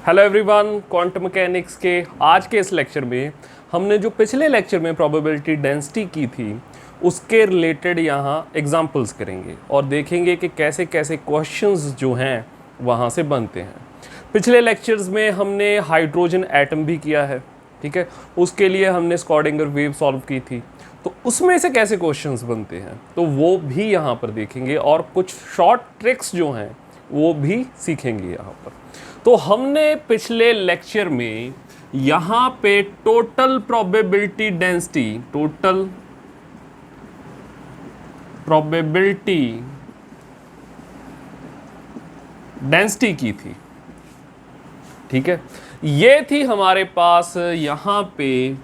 Hello everyone, quantum mechanics के आज के इस लेक्चर में हमने जो पिछले लेक्चर में प्रोबेबिलिटी डेंसिटी की थी उसके रिलेटेड यहाँ एग्जांपल्स करेंगे और देखेंगे कि कैसे कैसे क्वेश्चंस जो हैं वहाँ से बनते हैं। पिछले लेक्चर्स में हमने हाइड्रोजन एटम भी किया है, ठीक है। उसके लिए हमने स्क्रॉडिंगर वेव सॉल्व की थी, तो उसमें से कैसे क्वेश्चंस बनते हैं तो वो भी यहाँ पर देखेंगे और कुछ शॉर्ट ट्रिक्स जो हैं वो भी सीखेंगे यहाँ पर। तो हमने पिछले लेक्चर में यहाँ पे टोटल प्रोबेबिलिटी डेंसिटी की थी, ठीक है। ये थी हमारे पास यहाँ पे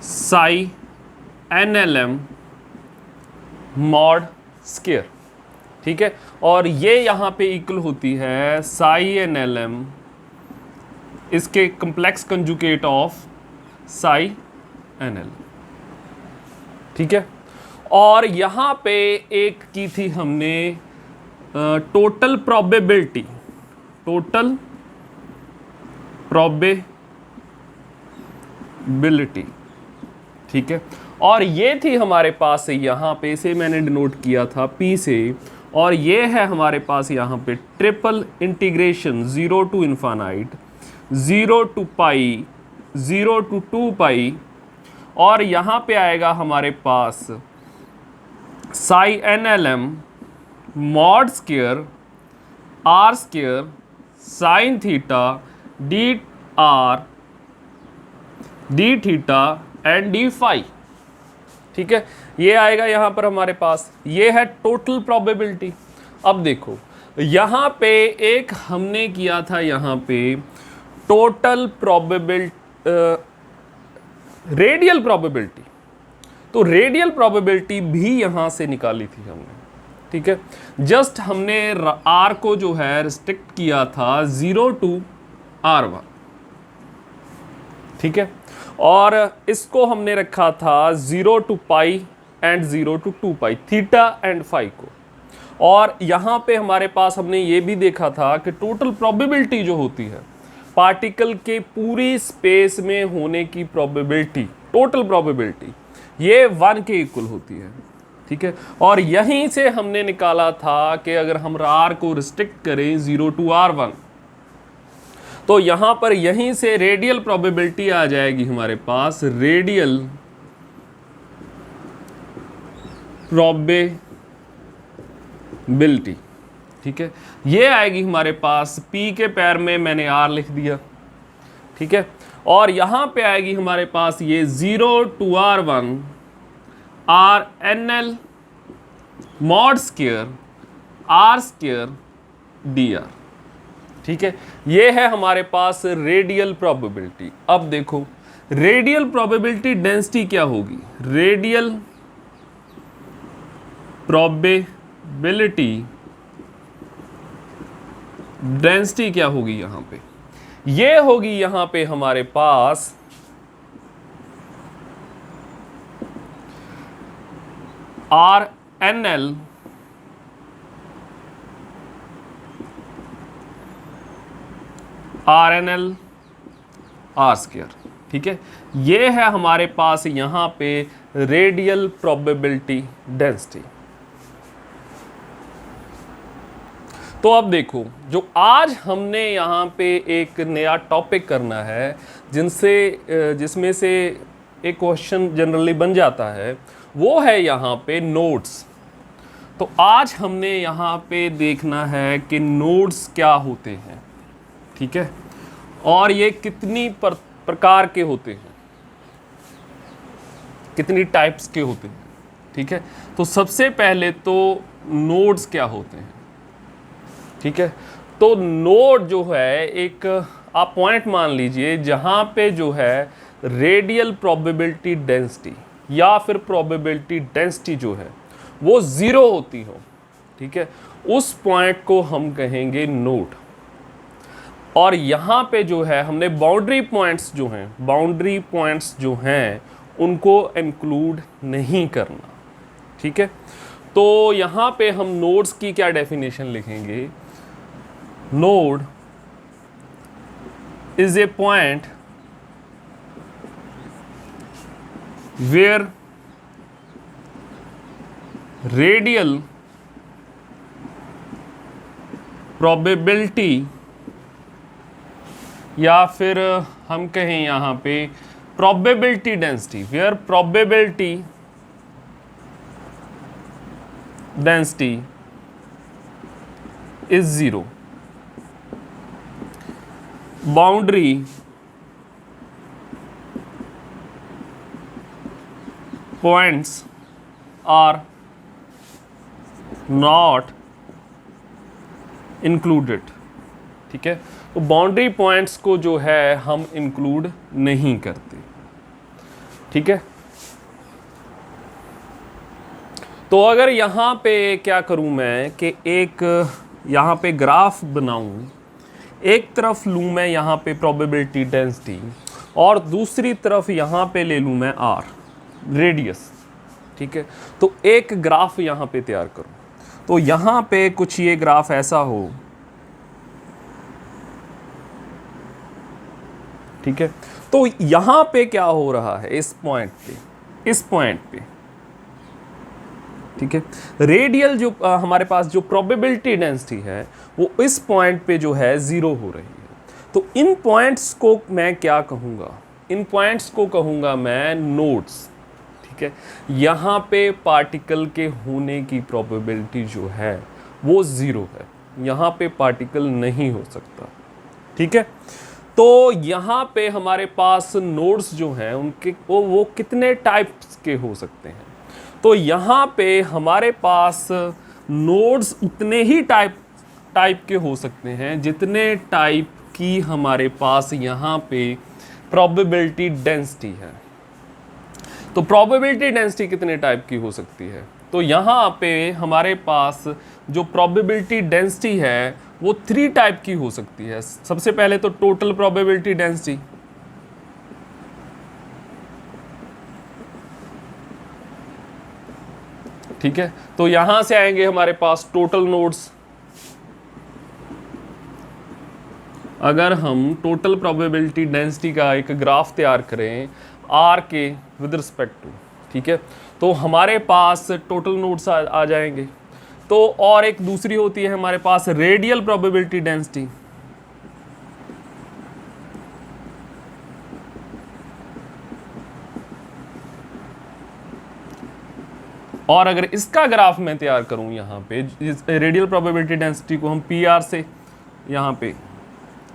साई NLM मॉड स्क्वायर, ठीक है। और ये यहाँ पे इक्वल होती है साई NLM इसके complex conjugate of Sai NL, ठीक है। और यहाँ पे एक की थी हमने टोटल प्रोबेबिलिटी, ठीक है। और ये थी हमारे पास यहाँ पे, से मैंने डिनोट किया था P से, और ये है हमारे पास यहाँ पे triple integration 0 to infinite, 0 to pi, 0 to 2 pi, और यहाँ पे आएगा हमारे पास psi NLM mod square R square sine theta d theta and d phi, ठीक है। ये आएगा यहाँ पर हमारे पास, ये है टोटल प्रोबेबिलिटी। अब देखो यहाँ पे एक हमने किया था यहाँ पे टोटल रेडियल प्रोबेबिलिटी, तो रेडियल प्रोबेबिलिटी भी यहाँ से निकाली थी हमने, ठीक है। जस्ट हमने R को जो है रिस्ट्रिक्ट किया था 0 to R1, ठीक है। और इसको हमने रखा था 0 to pi and 0 to 2 pi, theta and phi को। और यहाँ पे हमारे पास हमने ये भी देखा था कि टोटल प्रोबेबिलिटी जो होती है पार्टिकल के पूरी स्पेस में होने की प्रोबेबिलिटी, टोटल प्रोबेबिलिटी, ये 1 के इक्वल होती है, ठीक है। और यहीं से हमने निकाला था कि अगर हम R को रिस्ट्रिक्ट करें 0 to R1 तो यहाँ पर यहीं से रेडियल प्रोबेबिलिटी आ जाएगी हमारे पास, रेडियल प्रोबेबिलिटी, ठीक है। ये आएगी हमारे पास, P के पैर में मैंने R लिख दिया, ठीक है। और यहाँ पे आएगी हमारे पास ये 0 to R1 R NL mod square R square DR, ठीक है। ये है हमारे पास रेडियल प्रोबेबिलिटी। अब देखो रेडियल प्रोबेबिलिटी डेंसिटी क्या होगी, रेडियल प्रोबेबिलिटी डेंसिटी क्या होगी यहाँ पे, ये होगी यहाँ पे हमारे पास RNL R स्क्वायर, ठीक है। ये है हमारे पास यहाँ पे रेडियल प्रोबेबिलिटी डेंसिटी। तो अब देखो जो आज हमने यहाँ पे एक नया टॉपिक करना है जिसमें से एक क्वेश्चन जनरली बन जाता है, वो है यहाँ पे नोड्स। तो आज हमने यहाँ पे देखना है कि नोड्स क्या होते हैं, ठीक है, और ये कितनी प्रकार के होते हैं, कितनी टाइप्स के होते हैं, ठीक है। तो सबसे पहले तो नोड्स क्या होते हैं, ठीक है। तो नोड जो है एक आप पॉइंट मान लीजिए जहां पे जो है रेडियल प्रोबेबिलिटी डेंसिटी या फिर प्रोबेबिलिटी डेंसिटी जो है वो 0 होती हो, ठीक है, उस पॉइंट को हम कहेंगे नोड। और यहाँ पे जो है हमने बाउंड्री पॉइंट्स जो हैं उनको इंक्लूड नहीं करना, ठीक है। तो यहाँ पे हम नोड्स की क्या डेफिनेशन लिखेंगे, node is a point where radial probability, या फिर हम कहें यहाँ पे probability density, where probability density is 0. Boundary points are not included. ठीक है, तो बाउंड्री पॉइंट्स को जो है हम इंक्लूड नहीं करते. ठीक है, तो अगर यहाँ पे क्या करूँ मैं कि एक यहाँ पे ग्राफ बनाऊँ, एक तरफ लूँ मैं यहाँ पे प्रोबेबिलिटी डेंसिटी और दूसरी तरफ यहाँ पे ले लूँ मैं आर रेडियस. ठीक है, तो एक ग्राफ यहाँ पे तैयार करूँ. तो यहाँ पे कुछ ये ग्राफ ऐसा हो. ठीक है, तो यहाँ पे क्या हो रहा है इस पॉइंट पे, ठीक है, रेडियल जो हमारे पास जो प्रोबेबिलिटी डेंसिटी है वो इस पॉइंट पे जो है 0 हो रही है. तो इन पॉइंट्स को मैं क्या कहूँगा, इन पॉइंट्स को कहूँगा मैं नोड्स. ठीक है, यहाँ पे पार्टिकल के होने की प्रोबेबिलिटी जो है वो 0 है, यहाँ पे पार्टिकल नहीं हो सकता. ठीक है, तो यहाँ पे हमारे पास नोड्स जो हैं उनके वो कितने टाइप्स के हो सकते हैं. तो यहाँ पे हमारे पास नोड्स उतने ही टाइप के हो सकते हैं जितने टाइप की हमारे पास यहाँ पे प्रोबेबिलिटी डेंसिटी है. तो प्रोबेबिलिटी डेंसिटी कितने टाइप की हो सकती है, तो यहाँ पे हमारे पास जो प्रोबेबिलिटी डेंसिटी है वो 3 टाइप की हो सकती है. सबसे पहले तो टोटल प्रोबेबिलिटी डेंसिटी. ठीक है, तो यहां से आएंगे हमारे पास टोटल नोड्स. अगर हम टोटल प्रोबेबिलिटी डेंसिटी का एक ग्राफ तैयार करें आर के विद रिस्पेक्ट टू, ठीक है, तो हमारे पास टोटल नोड्स आ जाएंगे. तो और एक दूसरी होती है हमारे पास रेडियल प्रोबेबिलिटी डेंसिटी. और अगर इसका ग्राफ मैं तैयार करूं यहाँ पे, रेडियल प्रोबेबिलिटी डेंसिटी को हम पी आर से यहाँ पे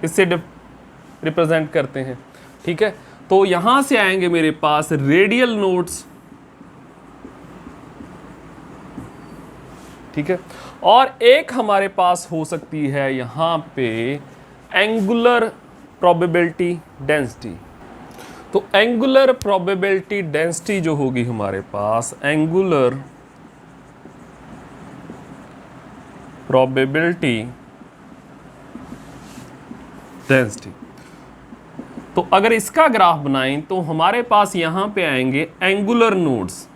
इससे रिप्रेजेंट करते हैं. ठीक है, तो यहाँ से आएंगे मेरे पास रेडियल नोड्स. ठीक है, और एक हमारे पास हो सकती है यहाँ पे एंगुलर प्रोबेबिलिटी डेंसिटी. तो एंगुलर प्रोबेबिलिटी डेंसिटी जो होगी हमारे पास, एंगुलर प्रोबेबिलिटी डेंसिटी, तो अगर इसका ग्राफ बनाएं तो हमारे पास यहां पे आएंगे एंगुलर नोड्स.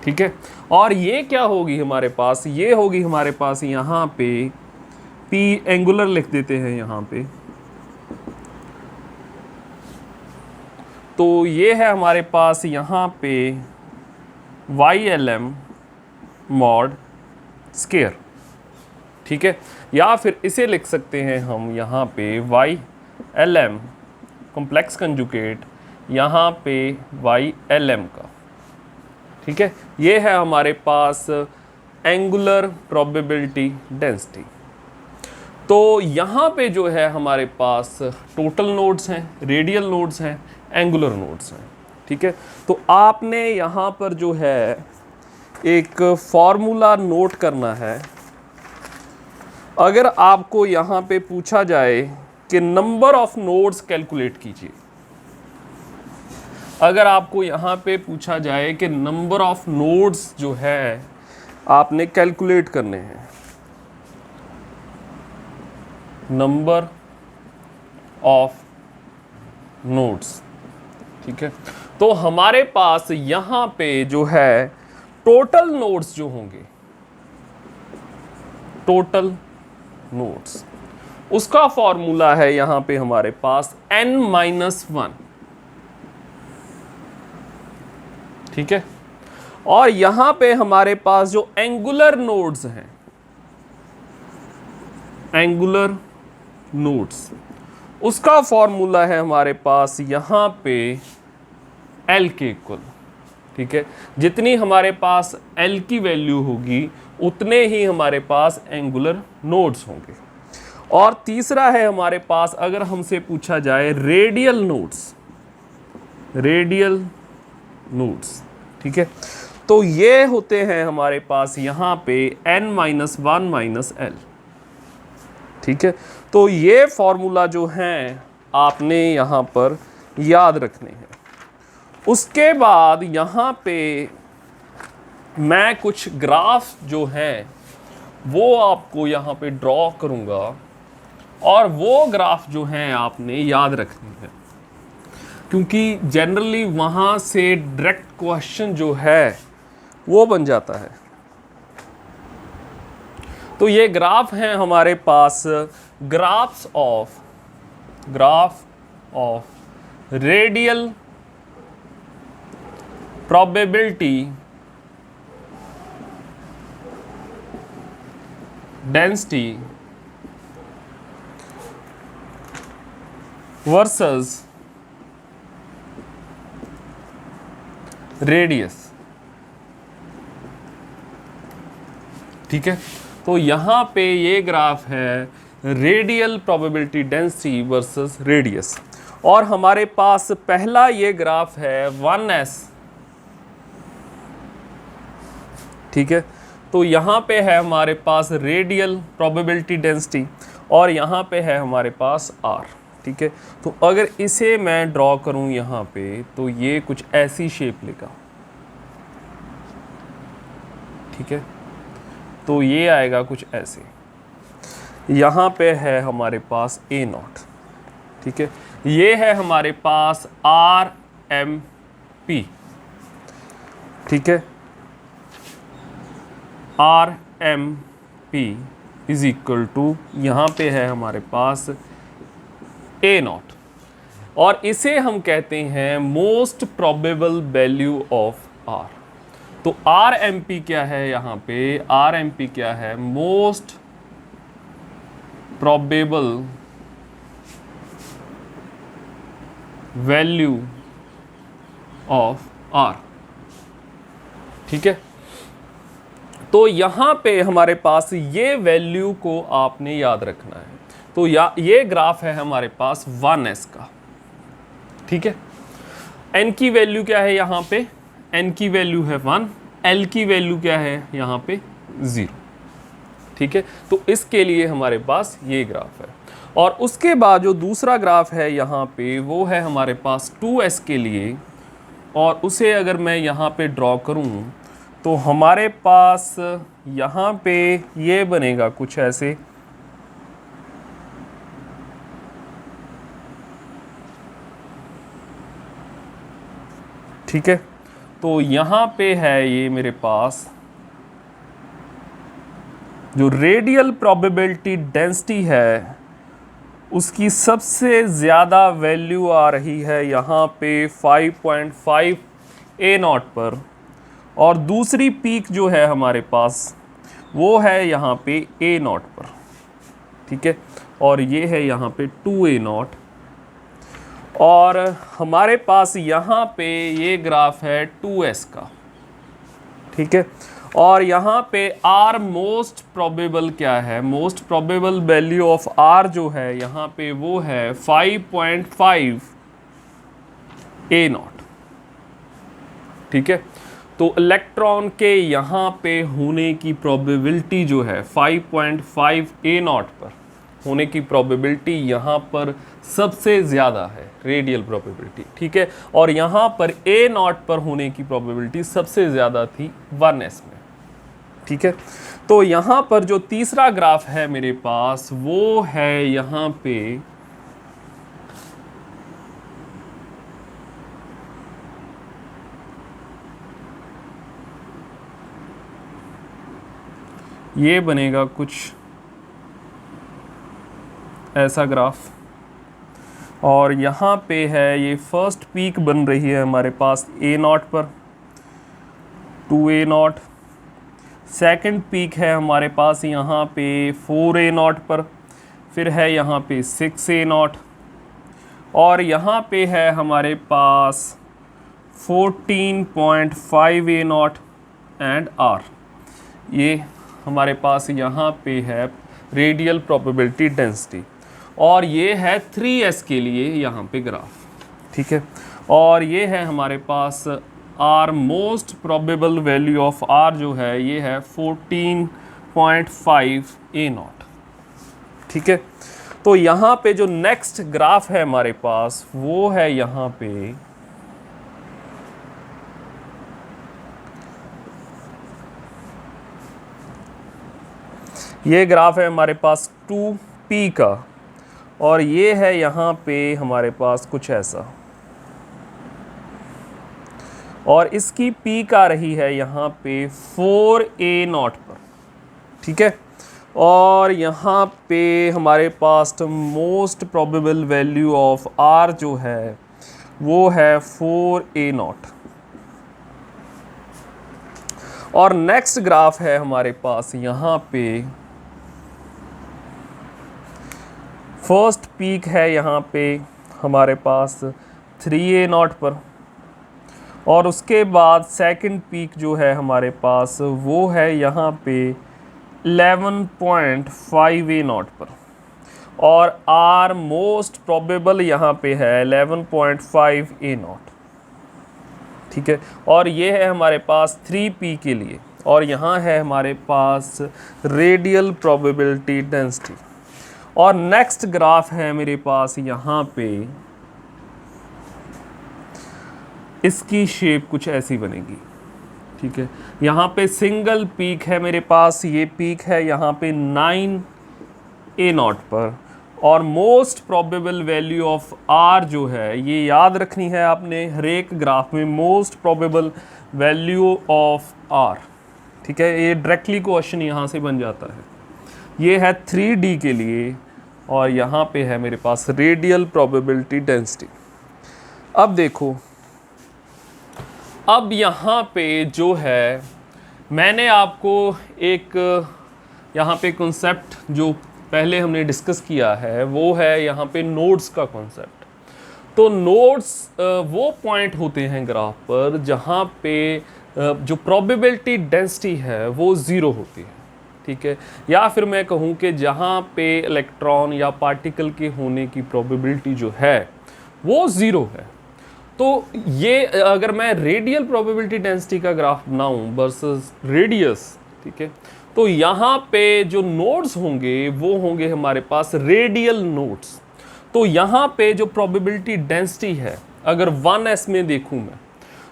ठीक है, और ये क्या होगी हमारे पास, ये होगी हमारे पास यहाँ पे पी एंगुलर लिख देते हैं यहाँ पे. तो ये है हमारे पास यहाँ पे YLM मॉड स्केयर. ठीक है, या फिर इसे लिख सकते हैं हम यहाँ पे YLM कॉम्प्लेक्स कंजुगेट यहाँ पे YLM का. ठीक है, ये है हमारे पास एंगुलर प्रोबेबिलिटी डेंसिटी. तो यहाँ पे जो है हमारे पास टोटल नोड्स हैं, रेडियल नोड्स हैं, एंगुलर नोड्स हैं. ठीक है, तो आपने यहाँ पर जो है एक फॉर्मूला नोट करना है. अगर आपको यहाँ पे पूछा जाए कि नंबर ऑफ नोड्स कैलकुलेट कीजिए, अगर आपको यहाँ पे पूछा जाए कि नंबर ऑफ नोड्स जो है आपने कैलकुलेट करने हैं, नंबर ऑफ नोड्स. ठीक है, तो हमारे पास यहाँ पे जो है टोटल नोड्स जो होंगे, टोटल नोड्स, उसका फॉर्मूला है यहां पे हमारे पास n-1, ठीक है। और यहां पे हमारे पास जो एंगुलर नोड्स हैं, एंगुलर नोड्स, उसका फॉर्मूला है हमारे पास यहां पे L के इक्वल, ठीक है। जितनी हमारे पास L की वैल्यू होगी उतने ही हमारे पास एंगुलर नोड्स होंगे। और तीसरा है हमारे पास, अगर हमसे पूछा जाए रेडियल नोड्स, रेडियल नोड्स, ठीक है। तो ये होते हैं हमारे पास यहाँ पे n-1 - L, ठीक है। तो ये फॉर्मूला जो हैं आपने यहाँ पर याद रखने हैं। उसके बाद यहाँ पे मैं कुछ ग्राफ जो हैं वो आपको यहाँ पे ड्रॉ करूँगा, और वो ग्राफ जो हैं आपने याद रखनी है, क्योंकि जनरली वहाँ से डायरेक्ट क्वेश्चन जो है वो बन जाता है। तो ये ग्राफ हैं हमारे पास, graph of radial probability density versus radius, ठीक है। तो यहाँ पे ये ग्राफ है radial probability density versus radius, और हमारे पास पहला ये ग्राफ है 1s, ठीक है। तो यहाँ पे है हमारे पास रेडियल प्रोबेबिलिटी डेंसिटी, और यहाँ पे है हमारे पास r, ठीक है। तो अगर इसे मैं ड्रॉ करूँ यहाँ पे, तो ये कुछ ऐसी शेप लेगा, ठीक है। तो ये आएगा कुछ ऐसे, यहाँ पे है हमारे पास a0, ठीक है। ये है हमारे पास RMP, ठीक है। RMP इज इक्वल टू, यहाँ पे है हमारे पास a0, और इसे हम कहते हैं most probable value of R। तो RMP क्या है यहाँ पे, RMP क्या है, most probable value of R, ठीक है। तो यहाँ पे हमारे पास ये वैल्यू को आपने याद रखना है। तो ये ग्राफ है हमारे पास 1s का, ठीक है। n की वैल्यू क्या है यहाँ पे, n की वैल्यू है 1, L की वैल्यू क्या है यहाँ पे 0, ठीक है। तो इसके लिए हमारे पास ये ग्राफ है। और उसके बाद जो दूसरा ग्राफ है यहाँ पे, वो है हमारे पास 2s के लिए, और उसे अगर मैं यहाँ पे ड्रॉ करूँ तो हमारे पास यहाँ पे ये बनेगा कुछ ऐसे, ठीक है। तो यहाँ पे है ये मेरे पास जो रेडियल प्रोबेबिलिटी डेंसिटी है, उसकी सबसे ज़्यादा वैल्यू आ रही है यहाँ पे 5.5 a0 पर, और दूसरी पीक जो है हमारे पास वो है यहाँ पे a0 पर, ठीक है। और ये है यहाँ पे 2a0, और हमारे पास यहाँ पे ये ग्राफ है 2s का, ठीक है। और यहाँ पे r मोस्ट प्रोबेबल क्या है, most probable value of r जो है यहाँ पे वो है 5.5 a0, ठीक है। तो इलेक्ट्रॉन के यहाँ पे होने की प्रोबेबिलिटी जो है 5.5 a0 पर होने की प्रोबेबिलिटी यहाँ पर सबसे ज़्यादा है, रेडियल प्रोबेबिलिटी, ठीक है। और यहाँ पर a0 पर होने की प्रोबेबिलिटी सबसे ज़्यादा थी 1s में, ठीक है। तो यहाँ पर जो तीसरा ग्राफ है मेरे पास वो है यहाँ पे ये बनेगा कुछ ऐसा ग्राफ, और यहाँ पे है ये फर्स्ट पीक बन रही है हमारे पास A0 पर 2A0, सेकंड पीक है हमारे पास यहाँ पे 4A0 पर, फिर है यहाँ पे 6A0, और यहाँ पे है हमारे पास 14.5A0 एंड R। ये हमारे पास यहाँ पे है रेडियल प्रोबेबिलिटी डेंसिटी, और ये है 3S के लिए यहाँ पे ग्राफ, ठीक है। और ये है हमारे पास R most probable value of R जो है ये है 14.5A0, ठीक है। तो यहाँ पे जो नेक्स्ट ग्राफ है हमारे पास वो है यहाँ पे ये ग्राफ है हमारे पास 2P का, और ये है यहाँ पे हमारे पास कुछ ऐसा, और इसकी पीक आ रही है यहाँ पे 4A0 पर, ठीक है। और यहाँ पे हमारे पास most probable value of R जो है वो है 4A0। और नेक्स्ट ग्राफ है हमारे पास यहाँ पे फर्स्ट पीक है यहाँ पे हमारे पास 3A0 पर, और उसके बाद सेकंड पीक जो है हमारे पास वो है यहाँ पे 11.5A0 पर, और R मोस्ट प्रोबेबल यहाँ पे है 11.5A0, ठीक है। और ये है हमारे पास 3P के लिए, और यहाँ है हमारे पास रेडियल प्रोबेबिलिटी डेंसिटी। और नेक्स्ट ग्राफ है मेरे पास यहाँ पे, इसकी शेप कुछ ऐसी बनेगी, ठीक है। यहाँ पे सिंगल पीक है मेरे पास, ये पीक है यहाँ पे 9A0 पर, और most probable value of R जो है ये याद रखनी है आपने हर एक ग्राफ में, most probable value of R, ठीक है। ये डायरेक्टली क्वेश्चन यहाँ से बन जाता है। ये है 3D के लिए, और यहाँ पे है मेरे पास रेडियल प्रोबेबिलिटी डेंसिटी। अब देखो, अब यहाँ पे जो है मैंने आपको एक यहाँ पे कॉन्सेप्ट जो पहले हमने डिस्कस किया है वो है यहाँ पे नोड्स का कॉन्सेप्ट। तो नोड्स वो पॉइंट होते हैं ग्राफ पर जहाँ पे जो प्रोबेबिलिटी डेंसिटी है वो ज़ीरो होती है, ठीक है। या फिर मैं कहूँ कि जहाँ पे इलेक्ट्रॉन या पार्टिकल के होने की प्रोबेबिलिटी जो है वो ज़ीरो है। तो ये अगर मैं रेडियल प्रोबेबिलिटी डेंसिटी का ग्राफ बनाऊँ वर्सेस रेडियस, ठीक है, तो यहाँ पे जो नोड्स होंगे वो होंगे हमारे पास रेडियल नोड्स। तो यहाँ पे जो प्रोबेबिलिटी डेंसिटी है अगर 1s में देखूँ मैं,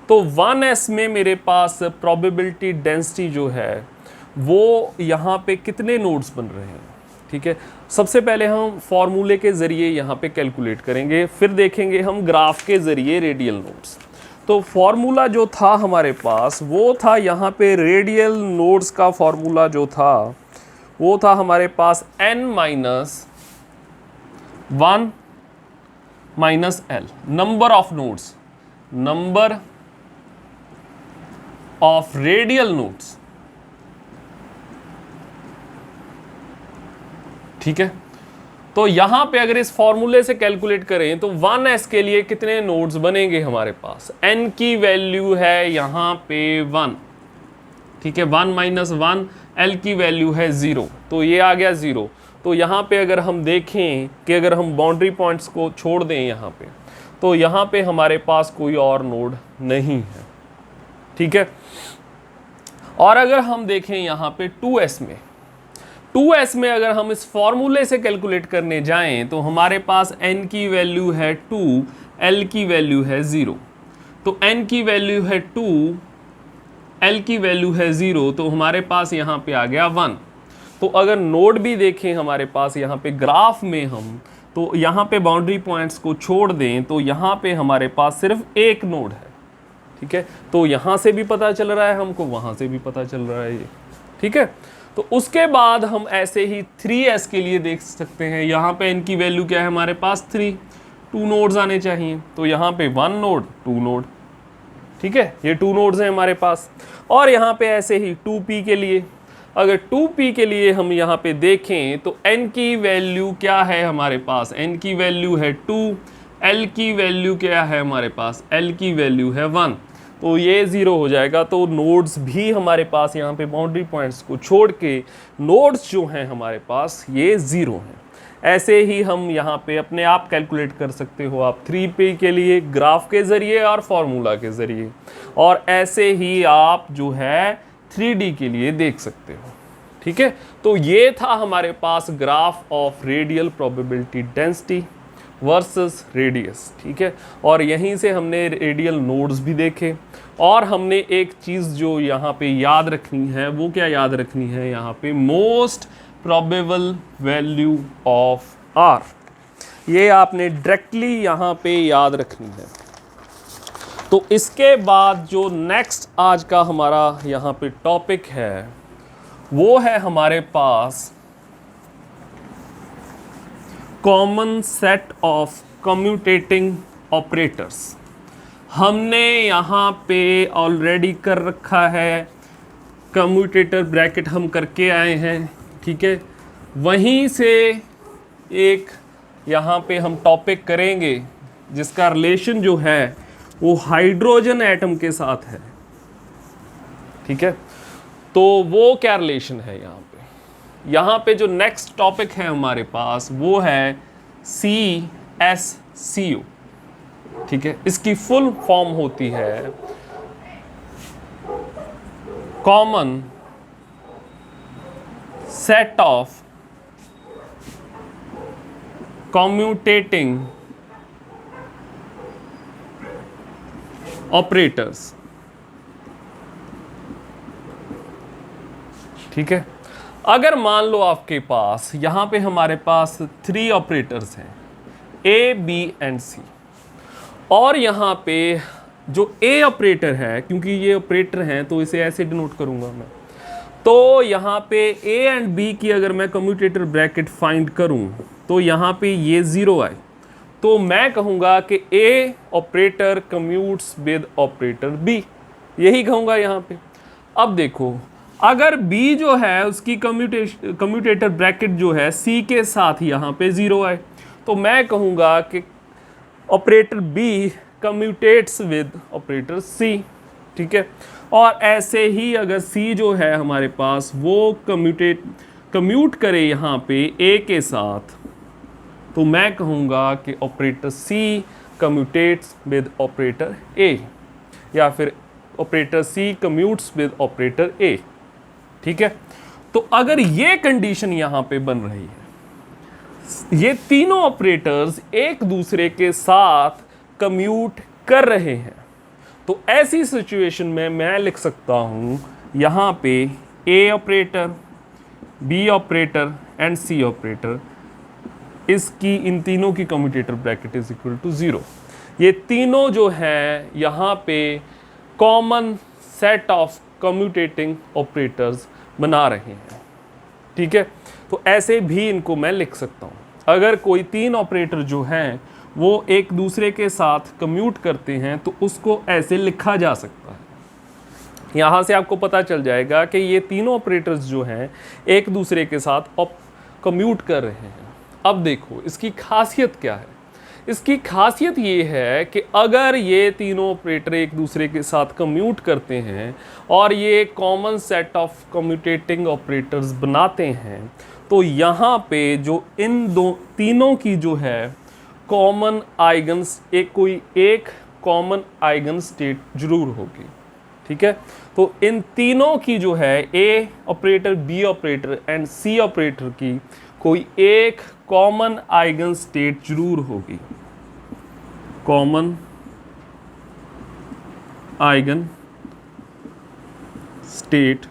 तो 1s में मेरे पास प्रोबेबिलिटी डेंसिटी जो है वो यहाँ पे कितने नोड्स बन रहे हैं, ठीक है। सबसे पहले हम फॉर्मूले के ज़रिए यहाँ पे कैलकुलेट करेंगे, फिर देखेंगे हम ग्राफ के ज़रिए रेडियल नोड्स। तो फॉर्मूला जो था हमारे पास वो था यहाँ पे रेडियल नोड्स का फॉर्मूला जो था वो था हमारे पास n-1 minus l, number of nodes, number of radial nodes, ठीक है। तो यहां पे अगर इस फॉर्मूले से कैलकुलेट करें तो 1s के लिए कितने नोड्स बनेंगे हमारे पास, n की वैल्यू है यहां पे 1, ठीक है, 1 माइनस 1, l की वैल्यू है 0, तो ये आ गया 0। तो यहाँ पे अगर हम देखें कि अगर हम बाउंड्री पॉइंट्स को छोड़ दें यहाँ पे, तो यहाँ पे हमारे पास कोई और नोड नहीं है, ठीक है। और अगर हम देखें यहाँ पे 2s में, 2s में अगर हम इस फॉर्मूले से कैलकुलेट करने जाएं तो हमारे पास n की वैल्यू है 2, l की वैल्यू है 0। तो n की वैल्यू है 2, l की वैल्यू है 0, तो हमारे पास यहाँ पे आ गया 1। तो अगर नोड भी देखें हमारे पास यहाँ पे ग्राफ में हम, तो यहाँ पे बाउंड्री पॉइंट्स को छोड़ दें तो यहाँ पे हमारे पास सिर्फ एक नोड है, ठीक है। तो यहाँ से भी पता चल रहा है हमको, वहाँ से भी पता चल रहा है ये, ठीक है। तो उसके बाद हम ऐसे ही 3s के लिए देख सकते हैं। यहाँ पे n की वैल्यू क्या है हमारे पास 3, 2 नोड्स आने चाहिए, तो यहाँ पे 1 नोड 2 नोड, ठीक है, ये 2 नोड्स हैं हमारे पास। और यहाँ पे ऐसे ही 2p के लिए, अगर 2p के लिए हम यहाँ पे देखें तो n की वैल्यू क्या है हमारे पास, n की वैल्यू है 2, l की वैल्यू क्या है हमारे पास, l की वैल्यू है 1, तो ये 0 हो जाएगा। तो नोड्स भी हमारे पास यहाँ पे बाउंड्री पॉइंट्स को छोड़ के नोड्स जो हैं हमारे पास ये 0 हैं। ऐसे ही हम यहाँ पे अपने आप कैलकुलेट कर सकते हो आप 3p के लिए ग्राफ के ज़रिए और फार्मूला के ज़रिए, और ऐसे ही आप जो है 3D के लिए देख सकते हो, ठीक है। तो ये था हमारे पास graph of radial probability density versus radius, ठीक है। और यहीं से हमने रेडियल नोड्स भी देखे, और हमने एक चीज़ जो यहाँ पे याद रखनी है, वो क्या याद रखनी है, यहाँ पे most probable value of R, ये आपने डायरेक्टली यहाँ पे याद रखनी है। तो इसके बाद जो नेक्स्ट आज का हमारा यहाँ पे टॉपिक है वो है हमारे पास common set of commuting operators. हमने यहाँ पे ऑलरेडी कर रखा है, कम्यूटेटर ब्रैकेट हम करके आए हैं, ठीक है। वहीं से एक यहाँ पे हम टॉपिक करेंगे जिसका रिलेशन जो है वो हाइड्रोजन एटम के साथ है, ठीक है। तो वो क्या रिलेशन है यहाँ पे जो नेक्स्ट टॉपिक है हमारे पास वो है CsCO, ठीक है। इसकी फुल फॉर्म होती है common set of commuting operators, ठीक है। अगर मान लो आपके पास यहाँ पे हमारे पास 3 ऑपरेटर्स हैं A, B एंड C, और यहाँ पे जो A ऑपरेटर है, क्योंकि ये ऑपरेटर हैं तो इसे ऐसे डिनोट करूँगा मैं, तो यहाँ पे A एंड B की अगर मैं कम्यूटेटर ब्रैकेट फाइंड करूँ तो यहाँ पे ये 0 आए, तो मैं कहूँगा कि A operator commutes with operator B, यही कहूँगा यहाँ पे। अब देखो, अगर B जो है उसकी कम्यूटेटर ब्रैकेट जो है C के साथ यहाँ पे 0 आए, तो मैं कहूँगा कि operator B commutes with operator C, ठीक है। और ऐसे ही अगर C जो है हमारे पास वो कम्यूट करे यहाँ पे A के साथ, तो मैं कहूँगा कि operator C commutes with operator A, या फिर operator C commutes with operator A, ठीक है। तो अगर ये कंडीशन यहाँ पे बन रही है, ये तीनों ऑपरेटर्स एक दूसरे के साथ कम्यूट कर रहे हैं, तो ऐसी सिचुएशन में मैं लिख सकता हूँ यहाँ पे A operator, B operator and C operator, इसकी इन तीनों की commutator bracket is equal to 0। ये तीनों जो है यहाँ पे common set of commuting operators बना रहे हैं, ठीक है। तो ऐसे भी इनको मैं लिख सकता हूँ। अगर कोई 3 ऑपरेटर जो हैं वो एक दूसरे के साथ कम्यूट करते हैं तो उसको ऐसे लिखा जा सकता है। यहाँ से आपको पता चल जाएगा कि ये तीनों ऑपरेटर्स जो हैं एक दूसरे के साथ कम्यूट कर रहे हैं। अब देखो इसकी खासियत क्या है। इसकी खासियत ये है कि अगर ये तीनों ऑपरेटर एक दूसरे के साथ कम्यूट करते हैं और ये common set of commuting operators बनाते हैं, तो यहाँ पे जो इन तीनों की जो है कॉमन आइगन्स, कोई एक कॉमन आइगन स्टेट जरूर होगी, ठीक है। तो इन तीनों की जो है A operator, B operator and C operator की कोई एक कॉमन आइगन स्टेट जरूर होगी, कॉमन आइगन स्टेट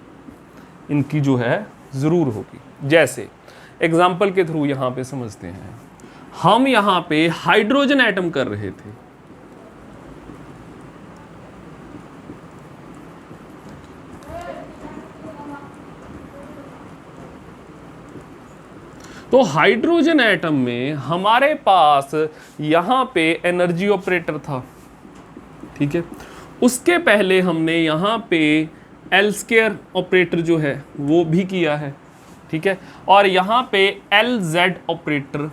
इनकी जो है ज़रूर होगी। जैसे एग्जाम्पल के थ्रू यहाँ पे समझते हैं, हम यहाँ पे हाइड्रोजन एटम कर रहे थे, तो हाइड्रोजन एटम में हमारे पास यहाँ पे एनर्जी ऑपरेटर था, ठीक है। उसके पहले हमने यहाँ पे एल स्क्वायर ऑपरेटर जो है वो भी किया है, ठीक है। और यहाँ पे एल जेड ऑपरेटर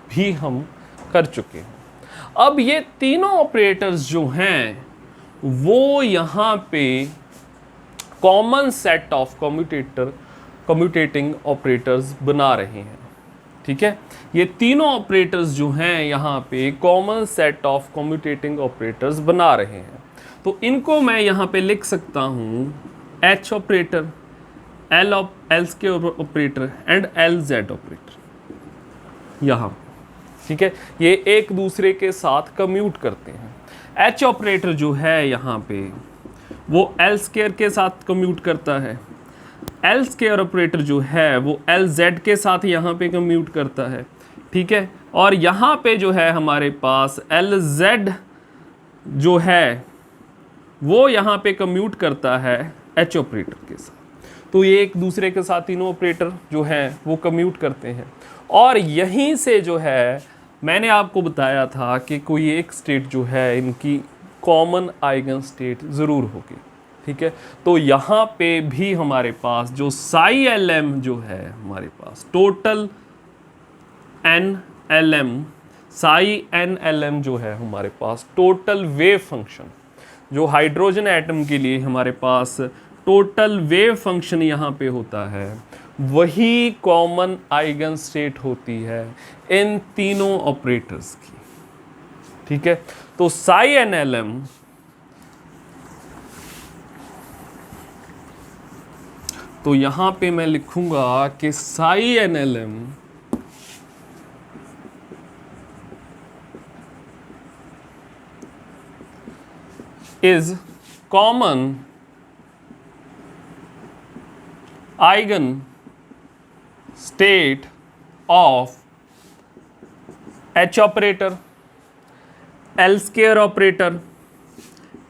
भी हम कर चुके हैं। अब ये तीनों ऑपरेटर्स जो हैं वो यहाँ पे common set of commuting operators बना रहे हैं, ठीक है। ये तीनों ऑपरेटर्स जो हैं यहाँ पे common set of commuting operators बना रहे हैं। तो इनको मैं यहाँ पे लिख सकता हूँ H operator, L square operator and L Z operator यहाँ, ठीक है। ये एक दूसरे के साथ कम्यूट करते हैं। एच ऑपरेटर जो है यहाँ पे वो एल स्क्वायर के साथ कम्यूट करता है, एल स्क्वायर ऑपरेटर जो है वो एल जेड के साथ यहाँ पे कम्यूट करता है, ठीक है। और यहाँ पे जो है हमारे पास एल जेड जो है वो यहाँ पे कम्यूट करता है एच ऑपरेटर के साथ। तो ये एक दूसरे के साथ तीनों ऑपरेटर जो हैं वो कम्यूट करते हैं। और यहीं से जो है मैंने आपको बताया था कि कोई एक स्टेट जो है इनकी कॉमन आइगन स्टेट ज़रूर होगी, ठीक है। तो यहाँ पे भी हमारे पास जो साई एल एम जो है हमारे पास total N L M, psi N L M जो है हमारे पास टोटल वेव फंक्शन, जो हाइड्रोजन एटम के लिए हमारे पास टोटल वेव फंक्शन यहाँ पे होता है, वही कॉमन आइगन स्टेट होती है इन तीनों ऑपरेटर्स की, ठीक है। तो साई एन एल एम तो यहां पे मैं लिखूंगा कि psi N L M is common eigen state of H operator, L square operator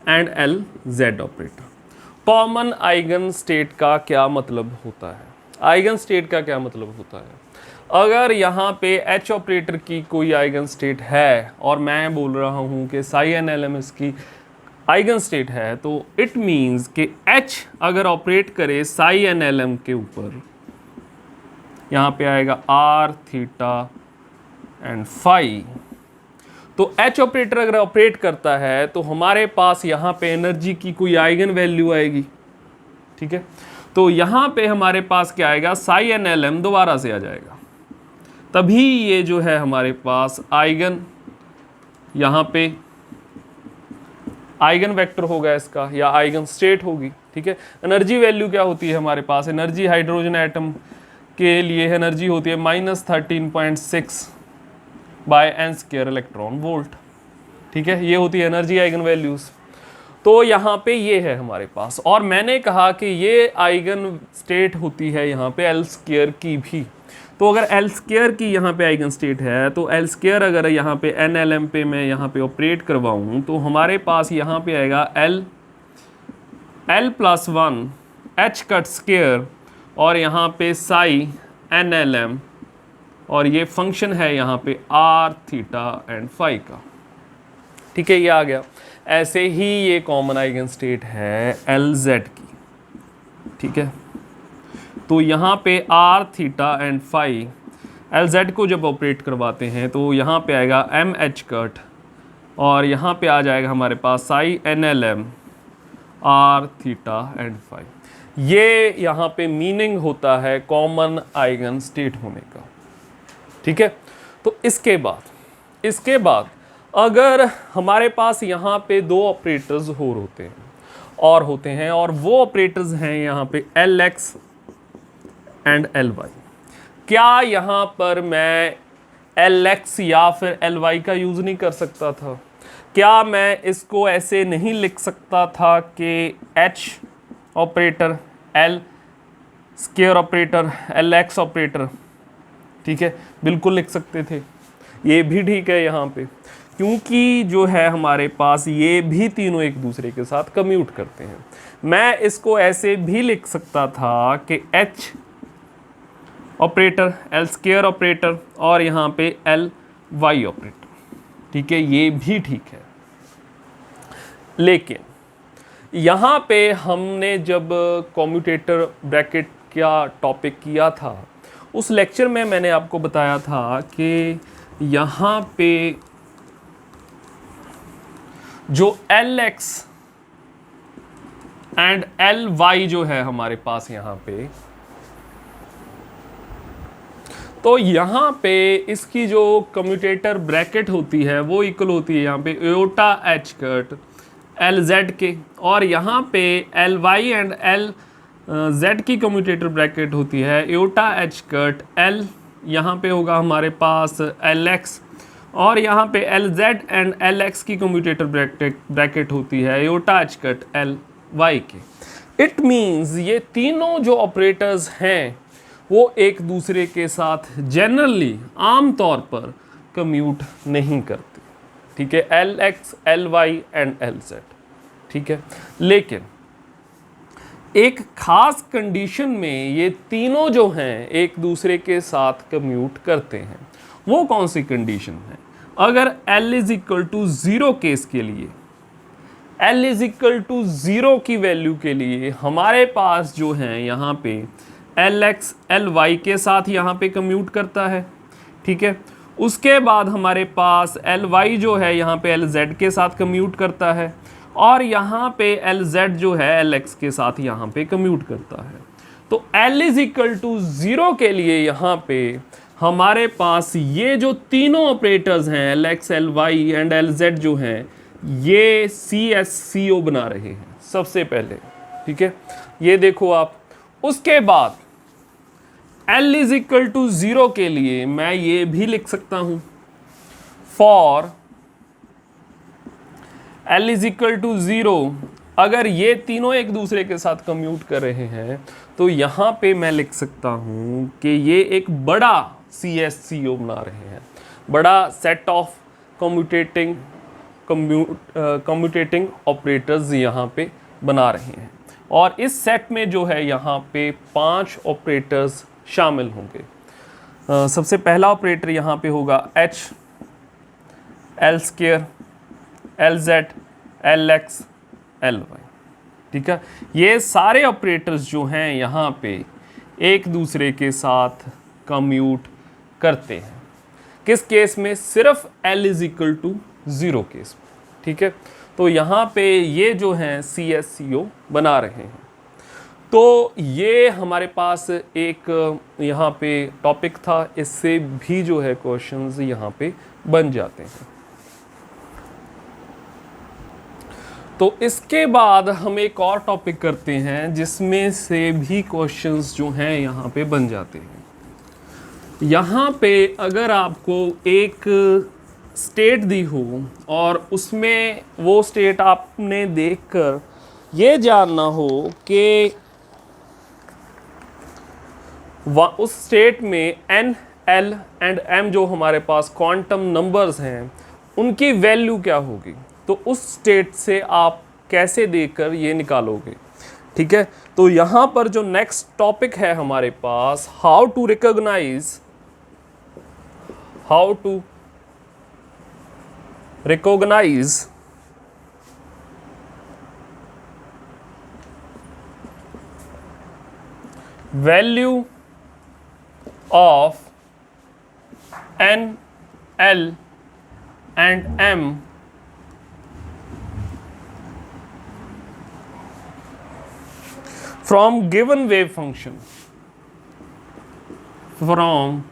and L Z operator. Common eigen state का क्या मतलब होता है? आइगन स्टेट का क्या मतलब होता है? अगर यहाँ पे एच ऑपरेटर की कोई आइगन स्टेट है और मैं बोल रहा हूँ कि साई एन एल एम इसकी आइगन स्टेट है, तो इट मीन्स कि एच अगर ऑपरेट करे साई एन एल एम के ऊपर, यहाँ पे आएगा आर थीटा एंड फाई। तो एच ऑपरेटर अगर ऑपरेट करता है तो हमारे पास यहाँ पे एनर्जी की कोई आइगन वैल्यू आएगी, ठीक है। तो यहाँ पे हमारे पास क्या आएगा, साई एन एल एम दोबारा से आ जाएगा, तभी ये जो है हमारे पास आइगन, यहाँ पे आइगन वेक्टर होगा इसका या आइगन स्टेट होगी, ठीक है। एनर्जी वैल्यू क्या होती है हमारे पास? एनर्जी हाइड्रोजन एटम के लिए एनर्जी होती है -13.6 by N square electron volt, ठीक है। ये होती है एनर्जी आइगन वैल्यूज। तो यहाँ पे ये है हमारे पास, और मैंने कहा कि ये आइगन स्टेट होती है यहाँ पे एल स्क्वायर की भी। तो अगर एल स्क्वायर की यहाँ पे आइगन स्टेट है तो एल स्क्वायर अगर यहाँ पे एन एल एम पे मैं यहाँ पे ऑपरेट करवाऊँ तो हमारे पास यहाँ पे आएगा L plus 1 H cut square और यहाँ पे साई एन एल एम, और ये फंक्शन है यहाँ पे आर थीटा एंड फाई का, ठीक है। ये आ गया। ऐसे ही ये कॉमन आइगन स्टेट है एल जेड की, ठीक है। तो यहाँ पे R theta and phi L Z को जब ऑपरेट करवाते हैं तो यहाँ पे आएगा एम एच कट और यहाँ पे आ जाएगा हमारे पास psi N L M R theta and phi. ये यहाँ पे मीनिंग होता है कॉमन आइगन स्टेट होने का, ठीक है। तो इसके बाद अगर हमारे पास यहाँ पे दो ऑपरेटर्स होते हैं और वो ऑपरेटर्स हैं यहाँ पे L X and L Y. क्या यहाँ पर मैं एल एक्स या फिर एल वाई का यूज़ नहीं कर सकता था? क्या मैं इसको ऐसे नहीं लिख सकता था कि H operator L square operator L x operator, ठीक है, बिल्कुल लिख सकते थे। ये भी ठीक है यहाँ पे, क्योंकि जो है हमारे पास ये भी तीनों एक दूसरे के साथ कम्यूट करते हैं। मैं इसको ऐसे भी लिख सकता था कि H operator, L square operator और यहाँ पे एल वाई ऑपरेटर। ठीक है, ये भी ठीक है। लेकिन यहाँ पे हमने जब कॉम्यूटेटर ब्रैकेट का टॉपिक किया था, उस लेक्चर में मैंने आपको बताया था कि यहाँ पे जो L X and L Y जो है हमारे पास यहाँ पे, तो यहाँ पे इसकी जो कम्यूटेटर ब्रैकेट होती है वो इक्वल होती है यहाँ पे iota H cut L Z के, और यहाँ पे L Y and L Z की कम्यूटेटर ब्रैकेट होती है एयोटा एच कट एल, यहाँ पे होगा हमारे पास एल एक्स, और यहाँ पे L Z and L X की कम्यूटेटर ब्रैकेट होती है iota H cut L Y के। इट मीन्स ये तीनों जो ऑपरेटर्स हैं वो एक दूसरे के साथ जनरली आमतौर पर कम्यूट नहीं करते। ठीक है, L X L Y and L Z. ठीक है, लेकिन एक खास कंडीशन में ये तीनों जो हैं एक दूसरे के साथ कम्यूट करते हैं। वो कौन सी कंडीशन है? अगर l is equal to 0 case के लिए, l इज इक्वल टू 0 की वैल्यू के लिए हमारे पास जो है यहाँ पे एल एक्स एल वाई के साथ यहाँ पे कम्यूट करता है। ठीक है, उसके बाद हमारे पास एल वाई जो है यहाँ पे एल जेड के साथ कम्यूट करता है, और यहाँ पे एल जेड जो है एल एक्स के साथ यहाँ पे कम्यूट करता है। तो l इज इक्वल टू 0 के लिए यहाँ पे हमारे पास ये जो तीनों ऑपरेटर्स हैं L X L Y and L Z जो हैं ये सी एस सी ओ बना रहे हैं सबसे पहले। ठीक है, ये देखो आप। उसके बाद l इज इक्वल टू 0 के लिए मैं ये भी लिख सकता हूं, for l is equal to 0, अगर ये तीनों एक दूसरे के साथ कम्यूट कर रहे हैं तो यहाँ पे मैं लिख सकता हूं कि ये एक बड़ा CSCO बना रहे हैं, बड़ा सेट ऑफ कम्यूटेटिंग ऑपरेटर्स यहाँ पे बना रहे हैं, और इस सेट में जो है यहाँ पे 5 ऑपरेटर्स शामिल होंगे। सबसे पहला ऑपरेटर यहाँ पे होगा H, L square, L Z, L X, L Y. ठीक है, ये सारे ऑपरेटर्स जो हैं यहाँ पे एक दूसरे के साथ कम्यूट करते हैं। किस केस में? सिर्फ l is equal to 0 case में। ठीक है, तो यहाँ पे ये जो हैं CSCO बना रहे हैं। तो ये हमारे पास एक यहाँ पे टॉपिक था, इससे भी जो है क्वेश्चंस यहाँ पे बन जाते हैं। तो इसके बाद हम एक और टॉपिक करते हैं जिसमें से भी क्वेश्चंस जो हैं यहाँ पे बन जाते हैं। यहाँ पे अगर आपको एक स्टेट दी हो और उसमें वो स्टेट आपने देखकर ये जानना हो कि उस स्टेट में n, l एंड m जो हमारे पास क्वांटम नंबर्स हैं उनकी वैल्यू क्या होगी, तो उस स्टेट से आप कैसे देखकर ये निकालोगे। ठीक है, तो यहाँ पर जो नेक्स्ट टॉपिक है हमारे पास, how to recognise value of n, l and m from given wave function, from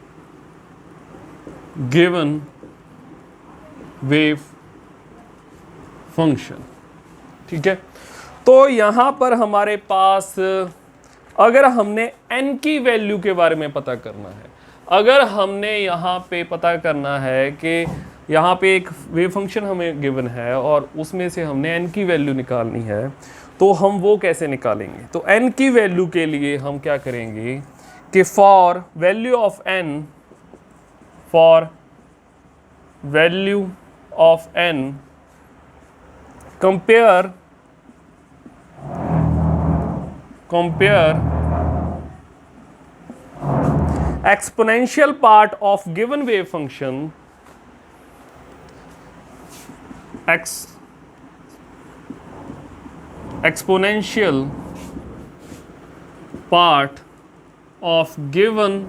given wave function। ठीक है, तो यहाँ पर हमारे पास अगर हमने n की वैल्यू के बारे में पता करना है, अगर हमने यहाँ पे पता करना है कि यहाँ पे एक वेव फंक्शन हमें गिवन है और उसमें से हमने n की वैल्यू निकालनी है, तो हम वो कैसे निकालेंगे। तो n की वैल्यू के लिए हम क्या करेंगे कि for value of n, for value of n compare exponential part of given wave function exponential part of given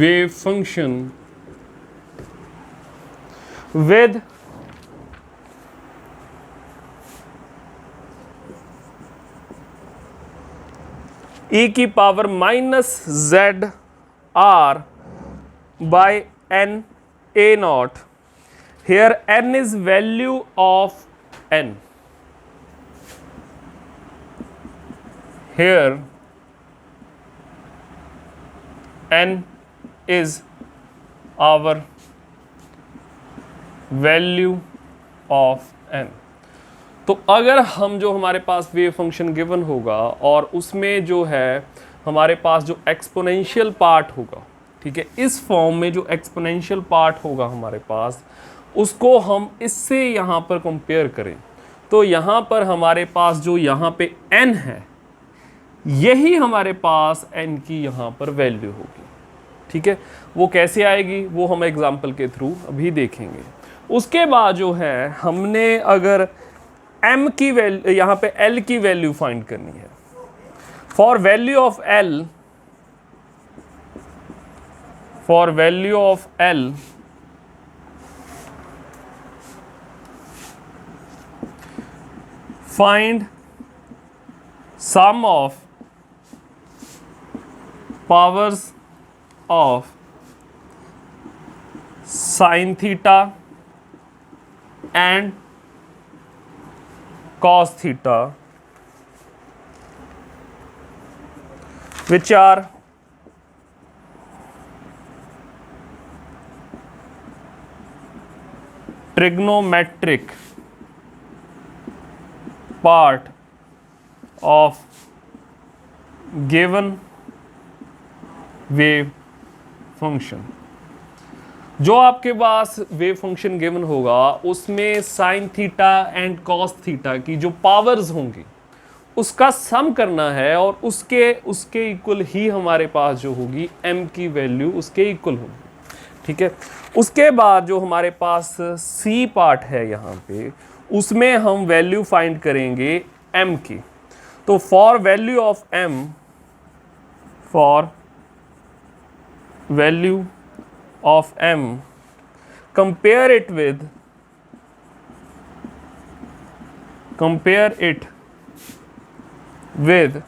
wave function with e की power minus Z R by N A not. Here n is value of n. Here n is our value of n. तो अगर हम जो हमारे पास wave function given होगा और उसमें जो है हमारे पास जो एक्सपोनेंशियल पार्ट होगा, ठीक है, इस फॉर्म में जो एक्सपोनेंशियल पार्ट होगा हमारे पास, उसको हम इससे यहाँ पर कंपेयर करें तो यहाँ पर हमारे पास जो यहाँ पे n है, यही हमारे पास n की यहाँ पर वैल्यू होगी. ठीक है, वो कैसे आएगी वो हम एग्जाम्पल के थ्रू अभी देखेंगे. उसके बाद जो है हमने अगर m की वैल्यू, यहाँ पे l की वैल्यू फाइंड करनी है. For value of l, find sum of powers of sin theta and cos theta which are trigonometric part of given wave function. जो आपके पास वेव फंक्शन गिवन होगा उसमें sign theta and cos theta की जो powers होंगी उसका सम करना है और उसके इक्वल ही हमारे पास जो होगी m की वैल्यू उसके इक्वल होगी. ठीक है, उसके बाद जो हमारे पास c पार्ट है यहाँ पे, उसमें हम वैल्यू फाइंड करेंगे m की. तो for value of m, compare it with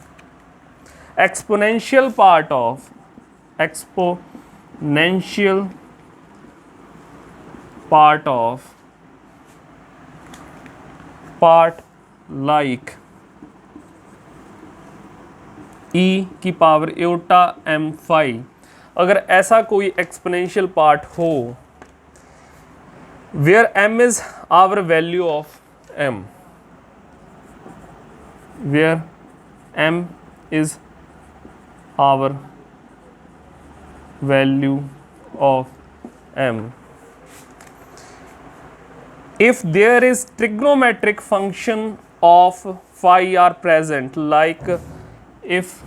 exponential part like e की पावर एटा m फाई. अगर ऐसा कोई एक्सपोनेंशियल पार्ट हो where m is our value of m, where m is our value of m, if there is trigonometric function of phi are present, like if